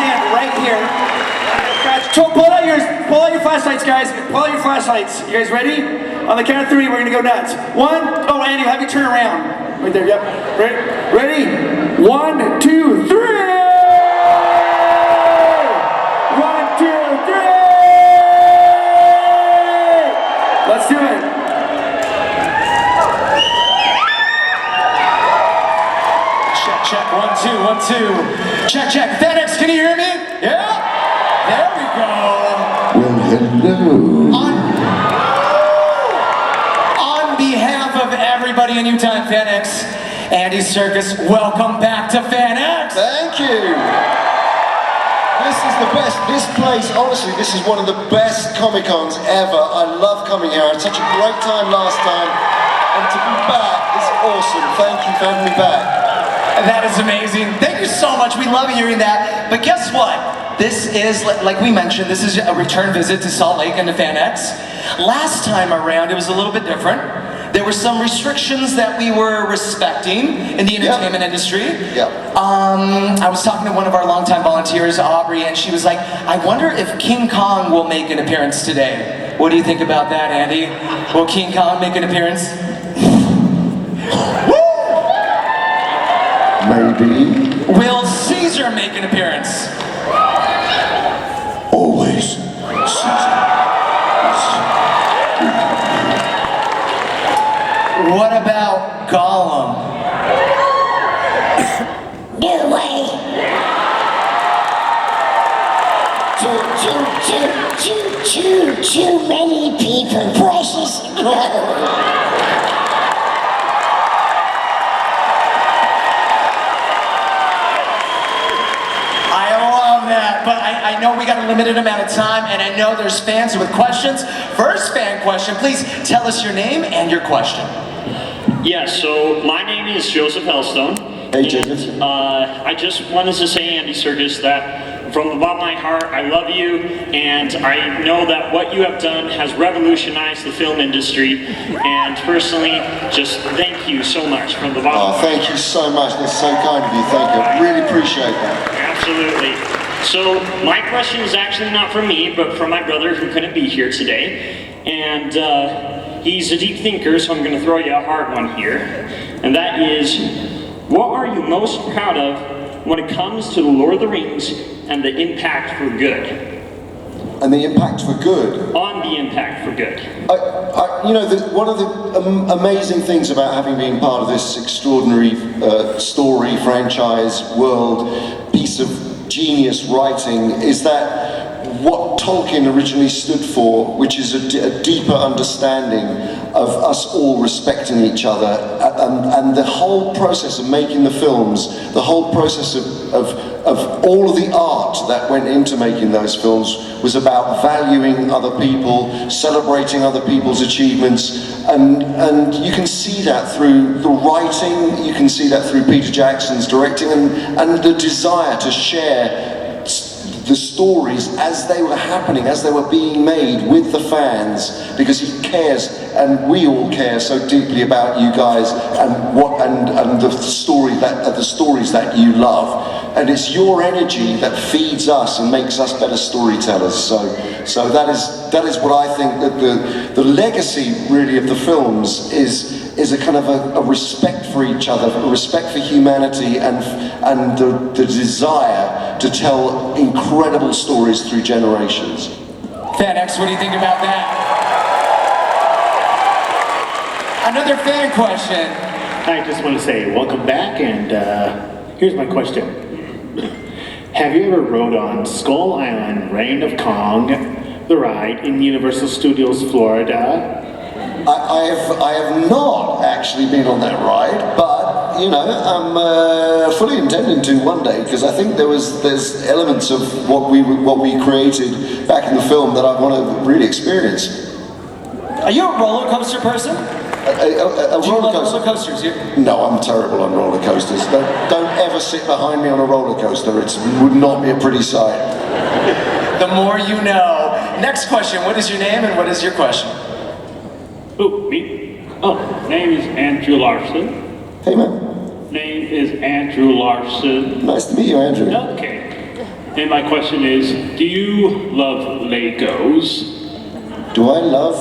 stand right here. Guys, pull out your flashlights, guys. Pull out your flashlights. You guys ready? On the count of 3, we're gonna go nuts. 1, oh, Andy, have you turn around. Right there, yep. Ready? 1, 2, 3! 1, 2, 3! Let's do it. Check, 1, 2, 1, 2. Check. FanX, can you hear me? Yeah? There we go. Well, hello. On behalf of everybody in Utah and FanX, Andy Serkis, welcome back to FanX. Thank you. This is the best. This place, honestly, this is one of the best Comic-Cons ever. I love coming here. I had such a great time last time. And to be back is awesome. Thank you for having me back. That is amazing. Thank you so much. We love hearing that. But guess what? This is, like we mentioned, this is a return visit to Salt Lake and to FanX. Last time around, it was a little bit different. There were some restrictions that we were respecting in the entertainment industry. I was talking to one of our longtime volunteers, Aubrey, and she was like, I wonder if King Kong will make an appearance today. What do you think about that, Andy? Will King Kong make an appearance? Maybe. Will Caesar make an appearance? Always. Caesar. What about Gollum? No way. Too many people, precious. But I know we got a limited amount of time, and I know there's fans with questions. First fan question, please tell us your name and your question. Yes, so my name is Joseph Hellstone. Hey, Joseph. I just wanted to say, Andy Serkis, that from the bottom of my heart, I love you, and I know that what you have done has revolutionized the film industry, and personally, just thank you so much from the bottom of my heart. Thank you so much. That's so kind of you. Thank you. I really appreciate that. Absolutely. So my question is actually not from me, but from my brother who couldn't be here today. And he's a deep thinker, so I'm going to throw you a hard one here. And that is, what are you most proud of when it comes to The Lord of the Rings and the impact for good? And the impact for good? On the impact for good. You know, one of the amazing things about having been part of this extraordinary story, franchise, world, piece of genius writing is that what Tolkien originally stood for, which is a deeper understanding of us all respecting each other, and the whole process of making the films, the whole process of all of the art that went into making those films was about valuing other people, celebrating other people's achievements, and you can see that through the writing, you can see that through Peter Jackson's directing, and the desire to share the stories as they were happening, as they were being made with the fans, because he cares, and we all care so deeply about you guys and the stories that you love. And it's your energy that feeds us and makes us better storytellers. So that is what I think that the legacy really of the films is a kind of a respect for each other, a respect for humanity, and the desire to tell incredible stories through generations. FanX, what do you think about that? Another fan question. I just want to say welcome back, and here's my question. Have you ever rode on Skull Island Reign of Kong, the ride in Universal Studios Florida? I have not actually been on that ride, but you know, I'm fully intending to one day, because I think there's elements of what we created back in the film that I want to really experience. Are you a roller coaster person? A Do you roller love coaster? roller coasters? No, I'm terrible on roller coasters. Don't ever sit behind me on a roller coaster. It would not be a pretty sight. The more you know. Next question. What is your name and what is your question? Oh, me? Oh, name is Andrew Larson. Hey man. Name is Andrew Larson. Nice to meet you, Andrew. Okay. And my question is, do you love Legos? Do I love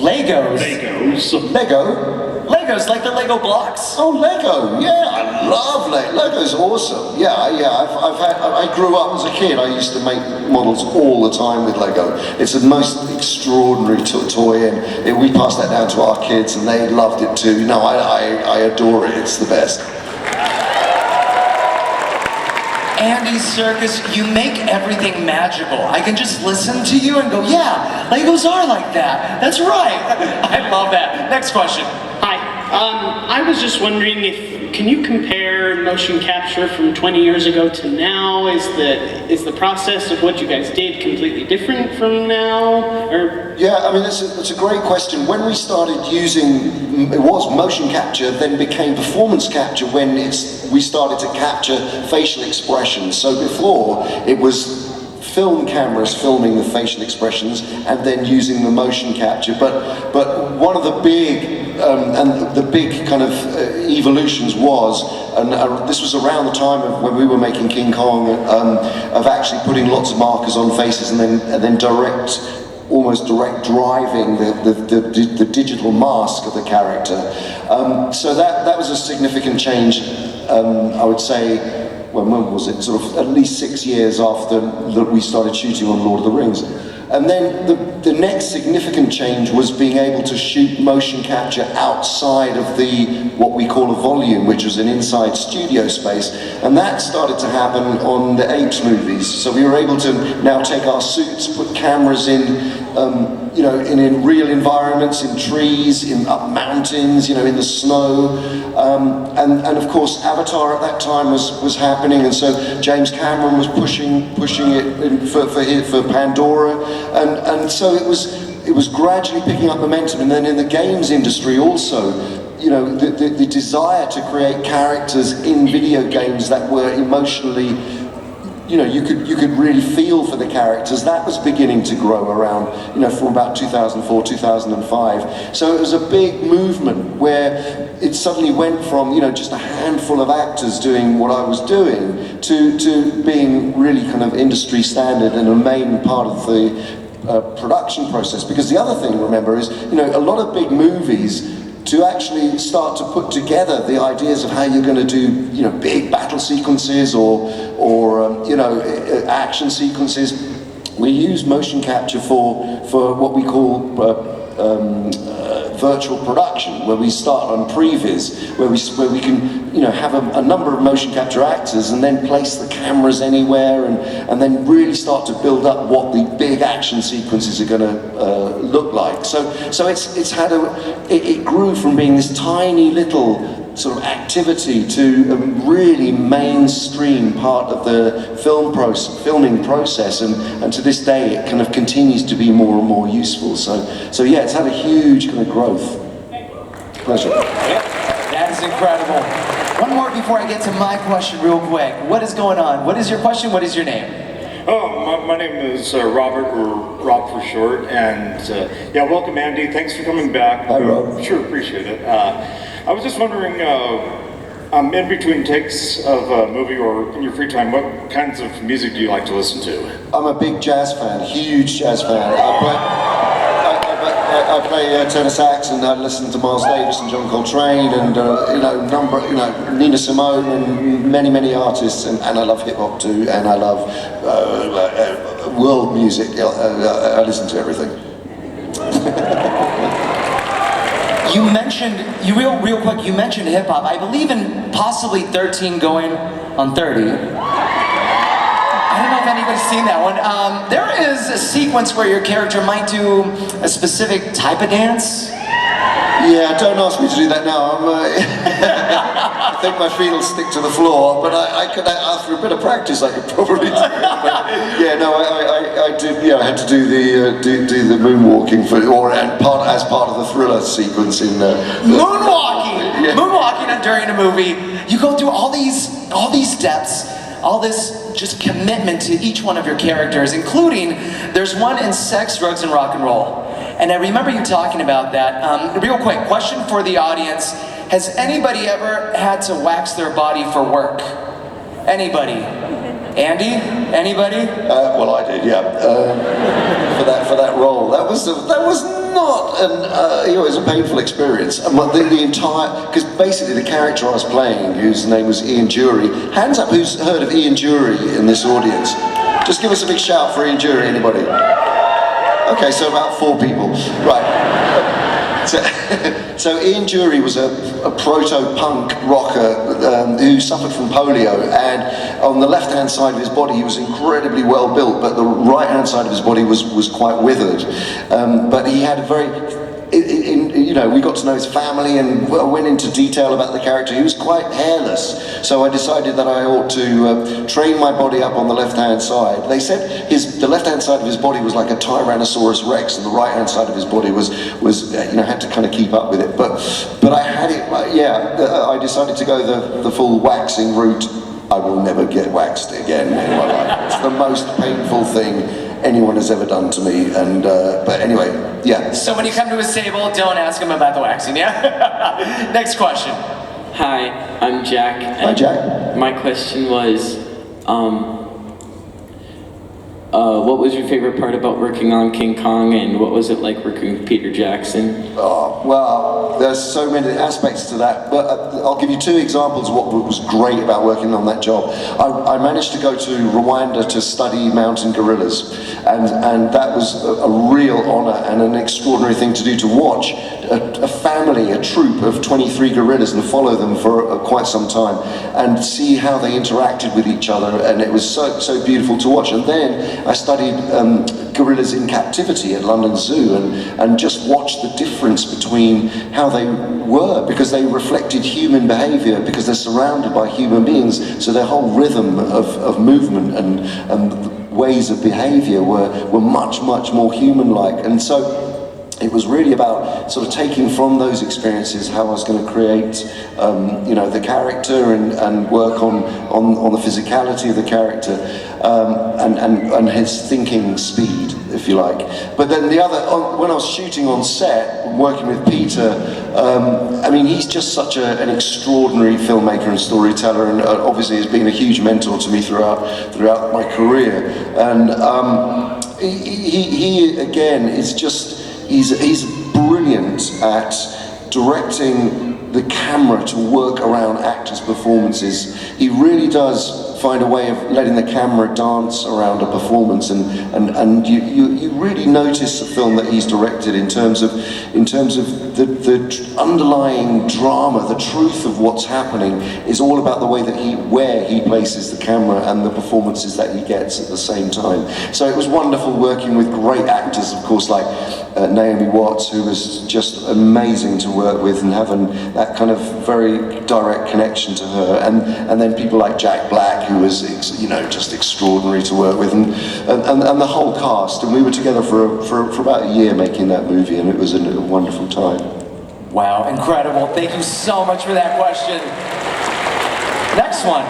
Legos. Legos. Lego? Legos, like the Lego blocks. Oh, Lego! Yeah, I love Lego. Lego's awesome. Yeah. I grew up as a kid. I used to make models all the time with Lego. It's the most extraordinary toy, and we passed that down to our kids, and they loved it too. No, I adore it. It's the best. Andy Serkis, you make everything magical. I can just listen to you and go, yeah, Legos are like that. That's right. I love that. Next question. Hi. I was just wondering can you compare motion capture from 20 years ago to now? Is the process of what you guys did completely different from now? Or Yeah, I mean, that's a great question. When we started using, it was motion capture, then became performance capture when we started to capture facial expressions. So before, it was film cameras filming the facial expressions and then using the motion capture. But one of the big kind of evolutions was, and this was around the time of when we were making King Kong, of actually putting lots of markers on faces and then almost direct driving the digital mask of the character. So that was a significant change, I would say. When was it? Sort of at least 6 years after that we started shooting on Lord of the Rings. And then the next significant change was being able to shoot motion capture outside of what we call a volume, which was an inside studio space. And that started to happen on the Apes movies. So we were able to now take our suits, put cameras in real environments, in trees, in up mountains, in the snow. And of course, Avatar at that time was happening, and so James Cameron was pushing it for Pandora. And so it was gradually picking up momentum. And then in the games industry also, the desire to create characters in video games that were emotionally, you could really feel for the characters. That was beginning to grow around, from about 2004, 2005. So it was a big movement where it suddenly went from, just a handful of actors doing what I was doing to being really kind of industry standard and a main part of the production process. Because the other thing, remember, is, a lot of big movies, to actually start to put together the ideas of how you're going to do, big battle sequences or action sequences, we use motion capture for what we call virtual production, where we start on previs, where we can have a number of motion capture actors and then place the cameras anywhere and then really start to build up what the big action sequences are going to look like. So it grew from being this tiny little sort of activity to a really mainstream part of the filming process, and to this day it kind of continues to be more and more useful. So yeah, it's had a huge kind of growth. Pleasure. That is incredible. One more before I get to my question real quick. What is going on? What is your question? What is your name? Oh, my name is Robert, or Rob for short, and yeah, welcome Andy. Thanks for coming back. Hi, Rob. Sure, appreciate it. I was just wondering, in between takes of a movie or in your free time, what kinds of music do you like to listen to? I'm a big jazz fan, huge jazz fan. I play tenor sax, and I listen to Miles Davis and John Coltrane, and Nina Simone, and many artists, and I love hip hop too, and I love world music. I listen to everything. You mentioned, real quick, you mentioned hip hop. I believe in possibly 13 going on 30. I don't know if anybody's seen that one. There is a sequence where your character might do a specific type of dance. Yeah, don't ask me to do that now. I think my feet will stick to the floor, but I could, after a bit of practice, I could probably do it. But yeah, no, I did. Yeah, I had to do the moonwalking as part of the Thriller sequence in Moonwalking. Yeah. Moonwalking during a movie. You go through all these steps, all this just commitment to each one of your characters, including there's one in Sex, Drugs, and Rock and Roll. And I remember you talking about that. Real quick, question for the audience. Has anybody ever had to wax their body for work? Anybody? Andy, anybody? Well, I did, yeah. For that role, that was not an. It was a painful experience. And the entire, because basically the character I was playing, whose name was Ian Jury. Hands up, who's heard of Ian Jury in this audience? Just give us a big shout for Ian Jury, anybody? Okay, so about 4 people, right. So Ian Jury was a proto-punk rocker who suffered from polio, and on the left-hand side of his body he was incredibly well built, but the right-hand side of his body was quite withered. But he had a very, we got to know his family and went into detail about the character. He was quite hairless, so I decided that I ought to train my body up on the left-hand side. They said the left-hand side of his body was like a Tyrannosaurus Rex, and the right-hand side of his body was had to kind of keep up with it. But I had it, I decided to go the full waxing route. I will never get waxed again in my life. It's the most painful thing anyone has ever done to me, and but anyway, yeah. So when you come to his table, don't ask him about the waxing, yeah? Next question. Hi, I'm Jack. Hi, Jack. My question was, what was your favorite part about working on King Kong, and what was it like working with Peter Jackson? Oh, well, there's so many aspects to that, but I'll give you 2 examples of what was great about working on that job. I managed to go to Rwanda to study mountain gorillas, and that was a real honor and an extraordinary thing to do, to watch a family, a troop of 23 gorillas and follow them for quite some time and see how they interacted with each other, and it was so beautiful to watch. And then I studied gorillas in captivity at London Zoo, and just watched the difference between how they were, because they reflected human behavior, because they're surrounded by human beings, so their whole rhythm of movement and ways of behavior were much more human-like. And so it was really about sort of taking from those experiences how I was going to create, the character and work on the physicality of the character and his thinking speed, if you like. But then when I was shooting on set, working with Peter, he's just such an extraordinary filmmaker and storyteller, and obviously has been a huge mentor to me throughout my career. And he again is just. He's brilliant at directing the camera to work around actors' performances. He really does find a way of letting the camera dance around a performance, and you really notice the film that he's directed in terms of the underlying drama, the truth of what's happening is all about the way that where he places the camera and the performances that he gets at the same time. So it was wonderful working with great actors, of course, like Naomi Watts, who was just amazing to work with, and having that kind of very direct connection to her, and then people like Jack Black, who was just extraordinary to work with, and the whole cast. And we were together for about a year making that movie, and it was a wonderful time. Wow, incredible. Thank you so much for that question. Next one.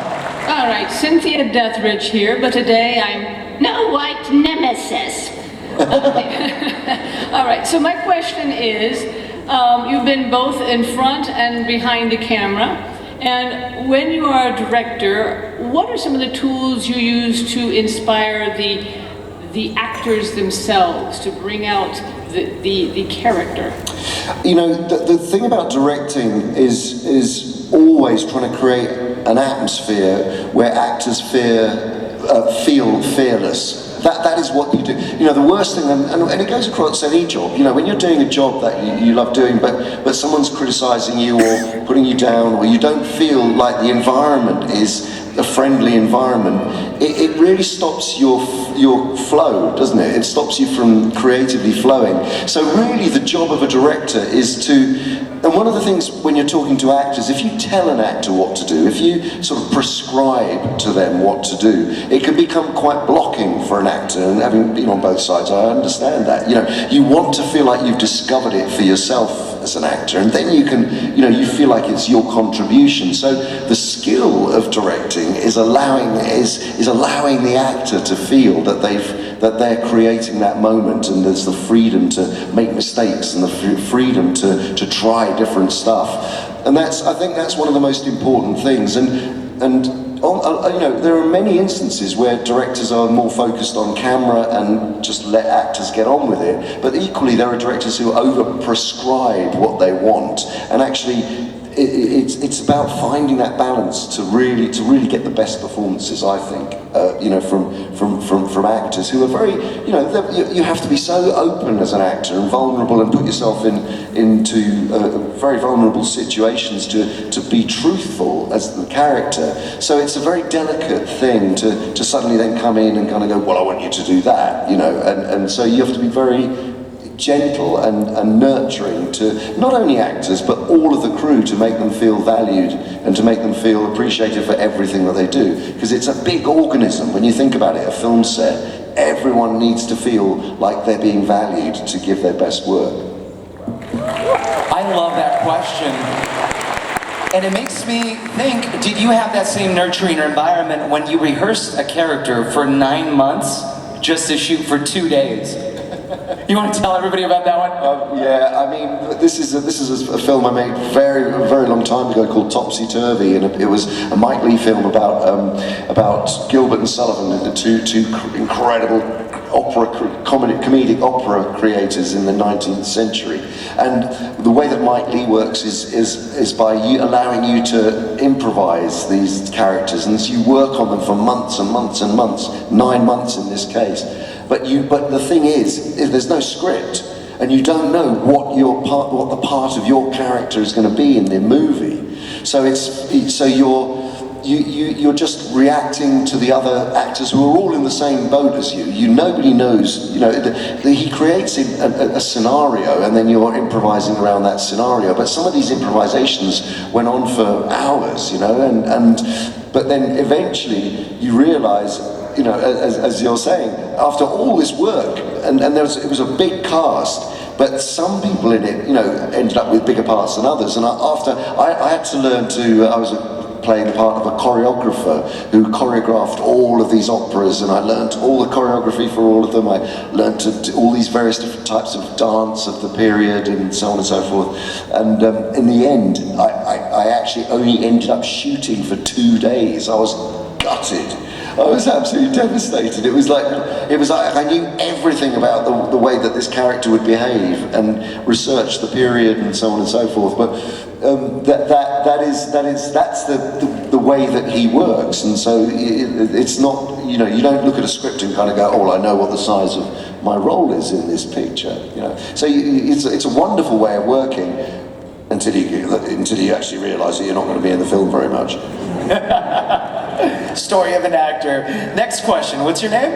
All right, Cynthia Deathridge here, but today I'm no white nemesis. All right, so my question is, you've been both in front and behind the camera, and when you are a director, what are some of the tools you use to inspire the actors themselves, to bring out the character? The thing about directing is always trying to create an atmosphere where actors feel fearless. That is what you do. The worst thing, and it goes across any job, when you're doing a job that you love doing, but someone's criticizing you or putting you down, or you don't feel like the environment is a friendly environment, it really stops your flow, doesn't it? It stops you from creatively flowing. So really the job of a director is to, and one of the things when you're talking to actors, if you tell an actor what to do, if you sort of prescribe to them what to do, it can become quite blocking for an actor, and having been on both sides, I understand that. You want to feel like you've discovered it for yourself as an actor, and then you can, you feel like it's your contribution. So the skill of directing is allowing the actor to feel that they're creating that moment, and there's the freedom to make mistakes and the freedom to try different stuff. And I think that's one of the most important things. And there are many instances where directors are more focused on camera and just let actors get on with it. But equally, there are directors who over-prescribe what they want, and actually, it's about finding that balance to really get the best performances. I think, from actors who are very, you have to be so open as an actor and vulnerable and put yourself into very vulnerable situations to be truthful as the character. So it's a very delicate thing to suddenly then come in and kind of go, well, I want you to do that, and so you have to be very gentle and nurturing to not only actors but all of the crew, to make them feel valued and to make them feel appreciated for everything that they do, because it's a big organism. When you think about it, a film set, everyone needs to feel like they're being valued to give their best work. I love that question. And it makes me think, did you have that same nurturing environment when you rehearsed a character for 9 months just to shoot for 2 days? You want to tell everybody about that one? Yeah, I mean, this is a film I made a very long time ago called Topsy Turvy, and it was a Mike Leigh film about Gilbert and Sullivan, the two incredible comedic opera creators in the 19th century. And the way that Mike Leigh works is by allowing you to improvise these characters, and so you work on them for months and months and months, 9 months in this case. But the thing is, there's no script, and you don't know what the part of your character is going to be in the movie. So you're just reacting to the other actors who are all in the same boat as you. Nobody knows. He creates a scenario, and then you're improvising around that scenario. But some of these improvisations went on for hours, but then eventually you realise, as you're saying, after all this work, and it was a big cast, but some people in it, ended up with bigger parts than others. And I had to learn I was playing the part of a choreographer who choreographed all of these operas, and I learned all the choreography for all of them. I learned to do all these various different types of dance of the period and so on and so forth. And in the end, I actually only ended up shooting for 2 days. I was gutted. I was absolutely devastated. It was like I knew everything about the way that this character would behave and researched the period and so on and so forth. But that's the way that he works, and so it's not, you don't look at a script and kind of go, oh, I know what the size of my role is in this picture. So it's a wonderful way of working until you actually realise that you're not going to be in the film very much. Story of an actor. Next question. What's your name?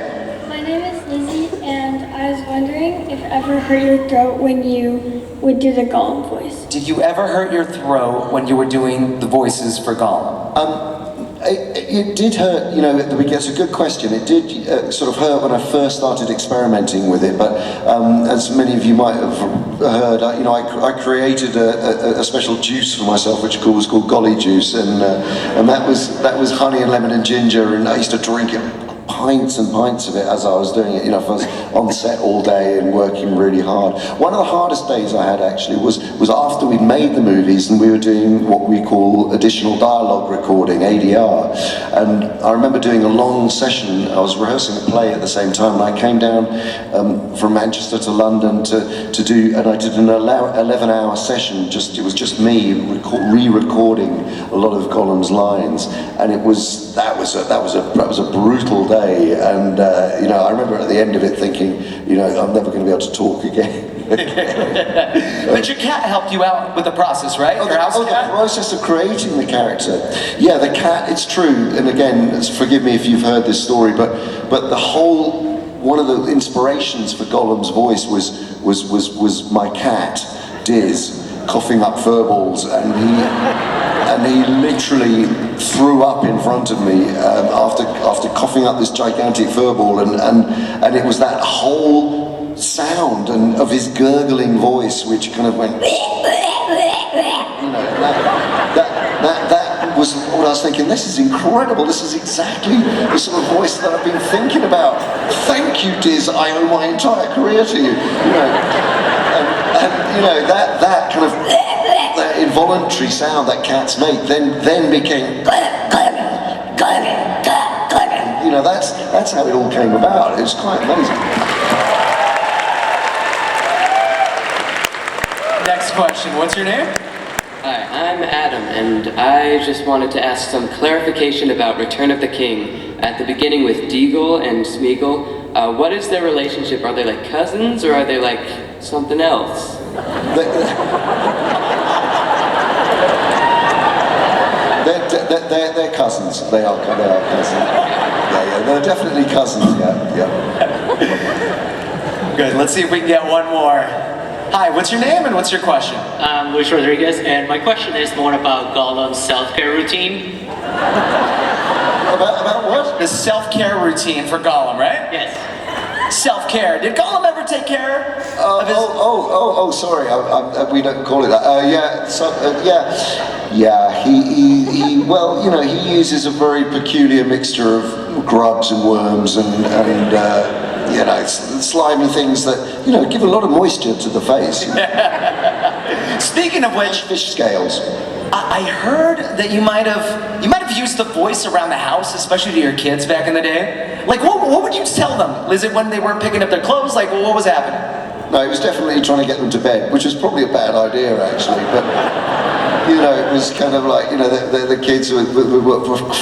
My name is Lizzie, and I was wondering if it ever hurt your throat when you would do the Gollum voice. Did you ever hurt your throat when you were doing the voices for Gollum? It did hurt, at the beginning. It's a good question. It did sort of hurt when I first started experimenting with it, but as many of you might have heard, I created a special juice for myself, which was called Golly Juice, and that was honey and lemon and ginger, and I used to drink it, pints and pints of it as I was doing it. If I was on set all day and working really hard. One of the hardest days I had actually was after we'd made the movies and we were doing what we call additional dialogue recording, ADR. And I remember doing a long session. I was rehearsing a play at the same time, and I came down from Manchester to London to do, and I did an 11-hour session. It was just me re-recording a lot of Gollum's lines, and that was a brutal day. And I remember at the end of it thinking, I'm never going to be able to talk again. But your cat helped you out with the process, right? The process of creating the character. Yeah, the cat, it's true. And again, forgive me if you've heard this story, but one of the inspirations for Gollum's voice was my cat, Diz, coughing up furballs, and he literally threw up in front of me after coughing up this gigantic furball, and it was that whole sound and of his gurgling voice, which kind of went, that was what I was thinking. This is incredible. This is exactly the sort of voice that I've been thinking about. Thank you, Diz. I owe my entire career to you. That kind of that involuntary sound that cats make then became You know, that's how it all came about. It was quite amazing. Next question, what's your name? Hi, I'm Adam, and I just wanted to ask some clarification about Return of the King. At the beginning with Deagle and Smeagol, what is their relationship? Are they like cousins, or are they like something else? They're cousins. They are cousins. Yeah, they're definitely cousins. Yeah. Good, let's see if we can get one more. Hi, what's your name and what's your question? I'm Luis Rodriguez, and my question is more about Gollum's self-care routine. About what? The self-care routine for Gollum, right? Yes. Self-care. Did Gollum ever take care of his... Sorry, we don't call it that. He well, you know, he uses a very peculiar mixture of grubs and worms and you know, slimy things that, you know, give a lot of moisture to the face. You know? Speaking of which, fish scales. I heard that you might have used the voice around the house, especially to your kids back in the day. Like, what would you tell them? Is it when they weren't picking up their clothes? Like, what was happening? No, it was definitely trying to get them to bed, which was probably a bad idea, actually. But you know, it was kind of like, you know, the kids were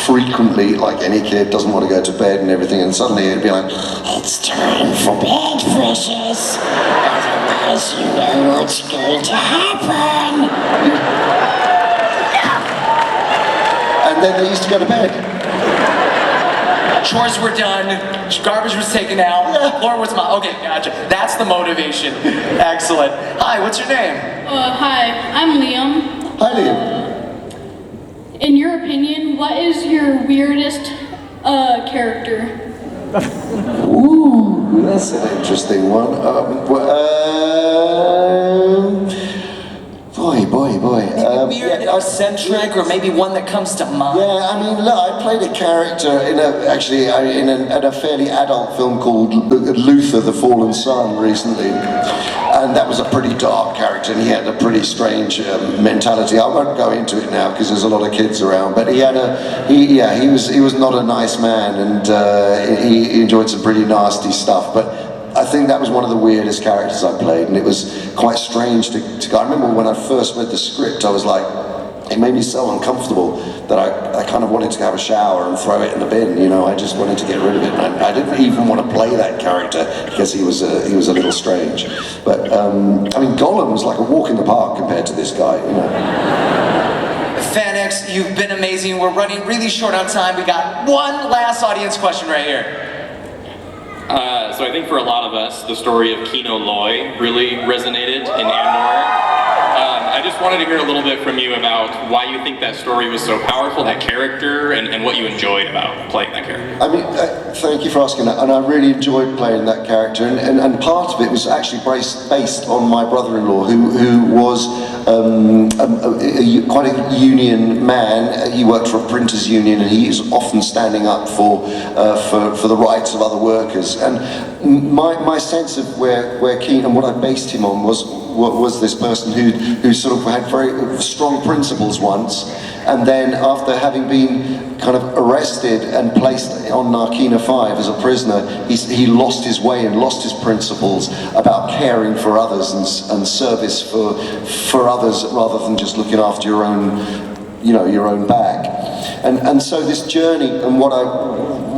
frequently, like any kid, doesn't want to go to bed and everything, and suddenly it'd be like, it's time for bed, precious. Otherwise, you know what's going to happen. And then they used to go to bed. Chores were done, garbage was taken out, floor was okay, gotcha. That's the motivation. Excellent. Hi, what's your name? Hi, I'm Liam. Hi, Liam. In your opinion, what is your weirdest character? Ooh, that's an interesting one. Boy. Weird, eccentric, or maybe one that comes to mind. Yeah, I mean, look, I played a character in a fairly adult film called Luther, the Fallen Son recently. And that was a pretty dark character, and he had a pretty strange mentality. I won't go into it now because there's a lot of kids around, but he was not a nice man, and he enjoyed some pretty nasty stuff. But I think that was one of the weirdest characters I played, and it was quite strange to I remember when I first read the script, I was like, it made me so uncomfortable that I kind of wanted to have a shower and throw it in the bin, you know, I just wanted to get rid of it, and I didn't even want to play that character because he was a little strange. But, I mean, Gollum was like a walk in the park compared to this guy, you know. FanX, you've been amazing. We're running really short on time. We got one last audience question right here. So I think for a lot of us, the story of Kino Loy really resonated in Andor. I just wanted to hear a little bit from you about why you think that story was so powerful, that character, and what you enjoyed about playing that character. I mean, thank you for asking that, and I really enjoyed playing that character, and part of it was actually based on my brother-in-law, who was quite a union man. He worked for a printers union, and he was often standing up for the rights of other workers. And my sense of where Keen and what I based him on was this person who sort of had very strong principles once, and then after having been kind of arrested and placed on Narkina 5 as a prisoner, he lost his way and lost his principles about caring for others and service for others rather than just looking after your own back. And so this journey, and what I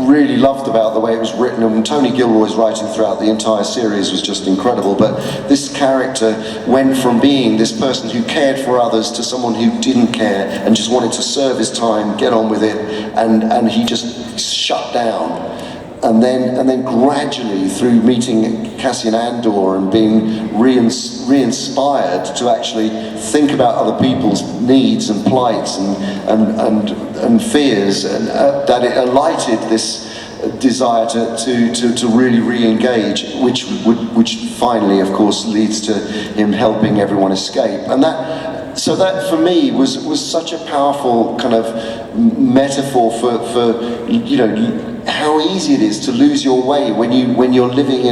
really loved about the way it was written, and Tony Gilroy's writing throughout the entire series was just incredible, but this character went from being this person who cared for others to someone who didn't care and just wanted to serve his time, get on with it, and he just shut down. And then gradually, through meeting Cassian Andor and being re-inspired to actually think about other people's needs and plights and fears, and that it alighted this desire to really re-engage, which finally, of course, leads to him helping everyone escape. And that for me was such a powerful kind of metaphor for you know, how easy it is to lose your way when you're living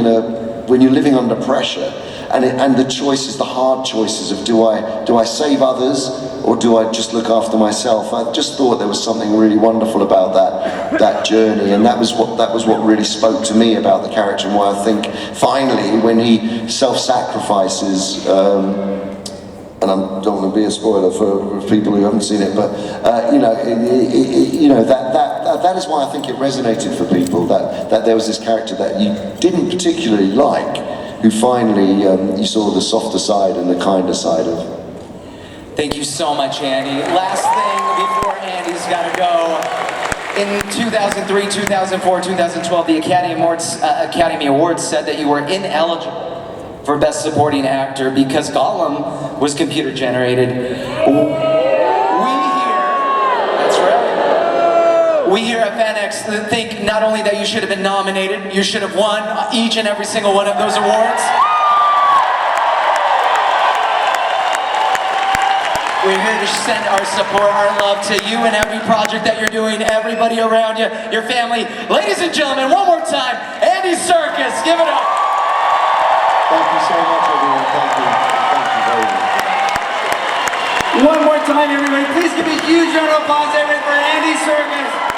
under pressure, and the choices, the hard choices of do I save others or do I just look after myself? I just thought there was something really wonderful about that journey, and that was what really spoke to me about the character, and why I think finally when he self-sacrifices, and I don't want to be a spoiler for people who haven't seen it, but that is why I think it resonated for people, that there was this character that you didn't particularly like, who finally you saw the softer side and the kinder side of. Thank you so much, Andy. Last thing before Andy's got to go. In 2003, 2004, 2012, the Academy Awards said that you were ineligible for Best Supporting Actor because Gollum was computer generated. We here at FanX think not only that you should have been nominated, you should have won each and every single one of those awards. We're here to send our support, our love to you and every project that you're doing, everybody around you, your family. Ladies and gentlemen, one more time, Andy Serkis, give it up. Thank you so much, everyone. Thank you. Thank you very much. One more time, everybody. Please give a huge round of applause, everybody, for Andy Serkis.